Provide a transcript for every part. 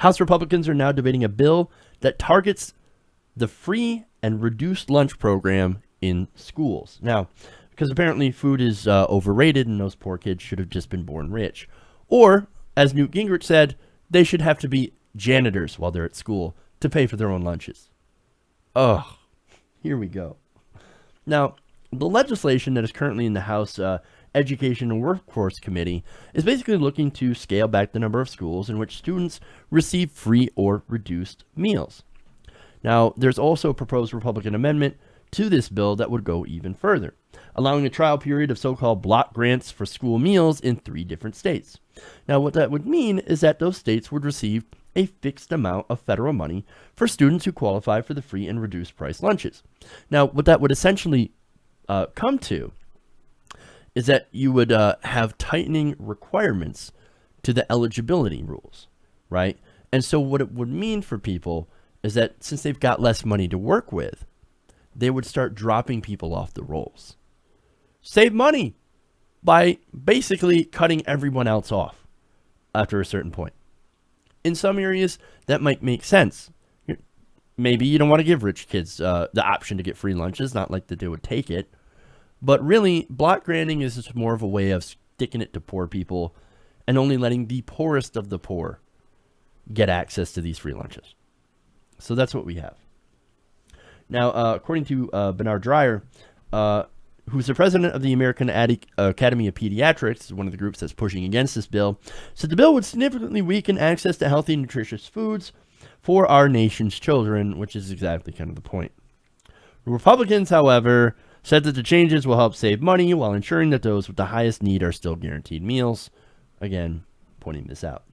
House Republicans are now debating a bill that targets the free and reduced lunch program in schools. Now, because apparently food is overrated and those poor kids should have just been born rich. Or, as Newt Gingrich said, they should have to be janitors while they're at school to pay for their own lunches. Ugh, here we go. Now, the legislation that is currently in the House Education and Workforce Committee is basically looking to scale back the number of schools in which students receive free or reduced meals. Now, there's also a proposed Republican amendment to this bill that would go even further, allowing a trial period of so-called block grants for school meals in 3 different states. Now, what that would mean is that those states would receive a fixed amount of federal money for students who qualify for the free and reduced price lunches. Now, what that would essentially come to is that you would have tightening requirements to the eligibility rules, right? And so what it would mean for people is that since they've got less money to work with, they would start dropping people off the rolls. Save money by basically cutting everyone else off after a certain point. In some areas, that might make sense. Maybe you don't want to give rich kids the option to get free lunches, not like that they would take it. But really, block granting is just more of a way of sticking it to poor people and only letting the poorest of the poor get access to these free lunches. So that's what we have. Now, according to Bernard Dreyer, who's the president of the American Academy of Pediatrics, one of the groups that's pushing against this bill, said the bill would significantly weaken access to healthy, nutritious foods for our nation's children, which is exactly kind of the point. Republicans, however, said that the changes will help save money while ensuring that those with the highest need are still guaranteed meals. Again, pointing this out.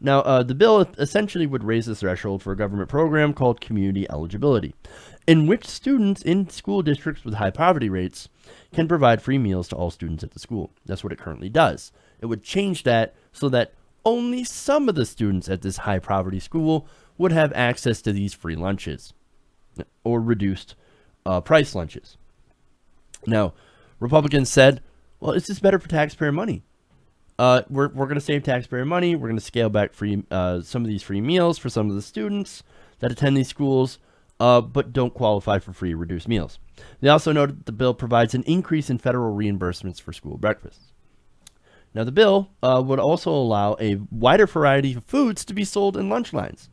Now, the bill essentially would raise the threshold for a government program called Community Eligibility, in which students in school districts with high poverty rates can provide free meals to all students at the school. That's what it currently does. It would change that so that only some of the students at this high poverty school would have access to these free lunches or reduced price lunches. Now, Republicans said, well, it's just better for taxpayer money. We're going to save taxpayer money. We're going to scale back some of these free meals for some of the students that attend these schools, but don't qualify for free or reduced meals. They also noted that the bill provides an increase in federal reimbursements for school breakfasts. Now, the bill would also allow a wider variety of foods to be sold in lunch lines.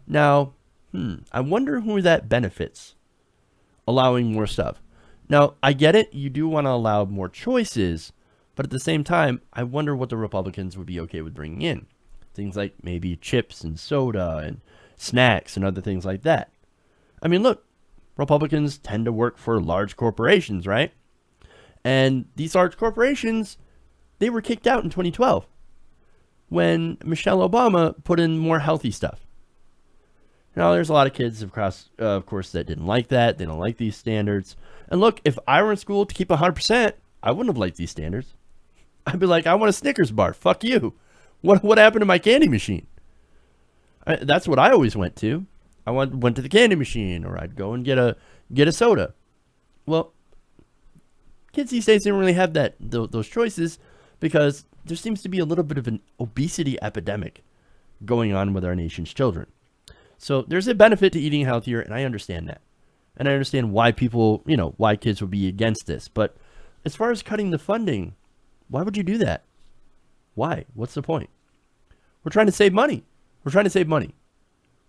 Now, I wonder who that benefits, allowing more stuff. Now, I get it. You do want to allow more choices, but at the same time, I wonder what the Republicans would be okay with bringing in. Things like maybe chips and soda and snacks and other things like that. I mean, look, Republicans tend to work for large corporations, right? And these large corporations, they were kicked out in 2012 when Michelle Obama put in more healthy stuff. Now, there's a lot of kids, of course, that didn't like that. They don't like these standards. And look, if I were in school to keep 100%, I wouldn't have liked these standards. I'd be like, I want a Snickers bar. Fuck you. What happened to my candy machine? That's what I always went to. I went to the candy machine, or I'd go and get a soda. Well, kids these days don't really have those choices because there seems to be a little bit of an obesity epidemic going on with our nation's children. So there's a benefit to eating healthier, and I understand that. And I understand why people, why kids would be against this. But as far as cutting the funding, why would you do that? Why? What's the point? We're trying to save money.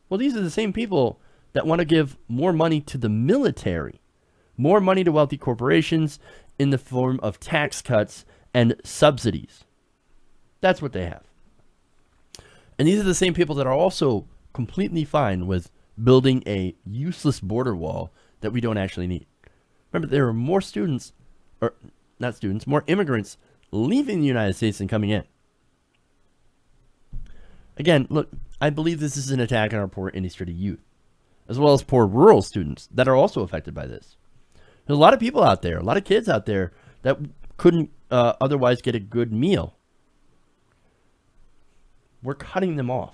Well, these are the same people that want to give more money to the military, more money to wealthy corporations in the form of tax cuts and subsidies. That's what they have. And these are the same people that are also completely fine with building a useless border wall that we don't actually need. Remember, there are more more immigrants leaving the United States than coming in. Again, look, I believe this is an attack on our poor inner-city youth, as well as poor rural students that are also affected by this. There's a lot of people out there, a lot of kids out there that couldn't otherwise get a good meal. We're cutting them off.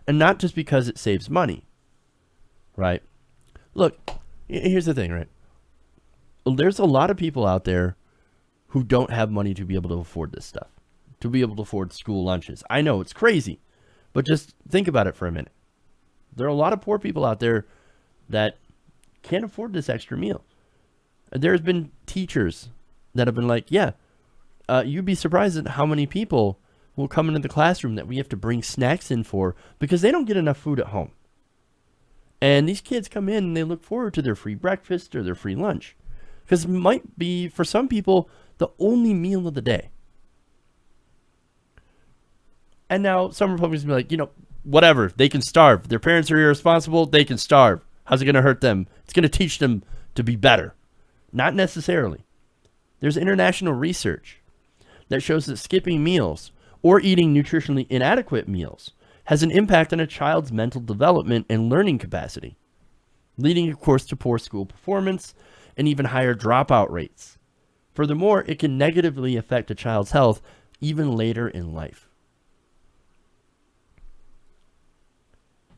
And not just because it saves money, right? Look, here's the thing, right? There's a lot of people out there who don't have money to be able to afford this stuff, to be able to afford school lunches. I know it's crazy, But just think about it for a minute. There are a lot of poor people out there that can't afford this extra meal. There's been teachers that have been like, yeah, you'd be surprised at how many people will come into the classroom that we have to bring snacks in for because they don't get enough food at home. And these kids come in and they look forward to their free breakfast or their free lunch because it might be, for some people, the only meal of the day. And now some Republicans will be like, whatever, they can starve. Their parents are irresponsible, they can starve. How's it going to hurt them? It's going to teach them to be better. Not necessarily. There's international research that shows that skipping meals or eating nutritionally inadequate meals has an impact on a child's mental development and learning capacity, leading, of course, to poor school performance and even higher dropout rates. Furthermore, it can negatively affect a child's health even later in life.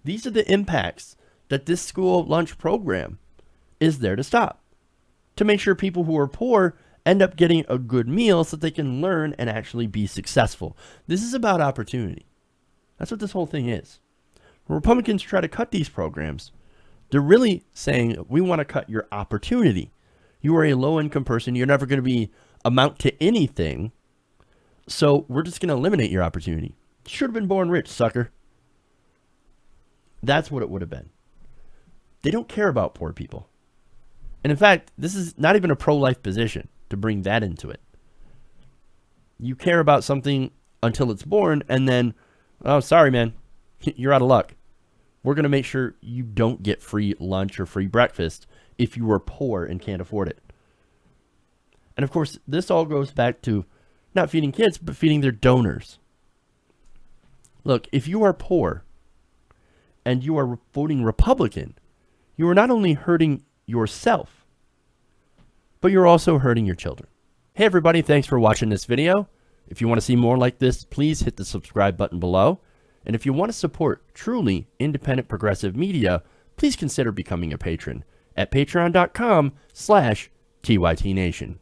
These are the impacts that this school lunch program is there to stop, to make sure people who are poor end up getting a good meal so that they can learn and actually be successful. This is about opportunity. That's what this whole thing is. When Republicans try to cut these programs, they're really saying, we want to cut your opportunity. You are a low-income person. You're never going to amount to anything. So we're just going to eliminate your opportunity. Should have been born rich, sucker. That's what it would have been. They don't care about poor people. And in fact, this is not even a pro-life position to bring that into it. You care about something until it's born, and then, oh, sorry, man, you're out of luck. We're going to make sure you don't get free lunch or free breakfast if you are poor and can't afford it. And of course, this all goes back to not feeding kids, but feeding their donors. Look, if you are poor and you are voting Republican, you are not only hurting yourself, but you're also hurting your children. Hey everybody, thanks for watching this video. If you want to see more like this, please hit the subscribe button below. And if you want to support truly independent progressive media, please consider becoming a patron at patreon.com/TYTNation.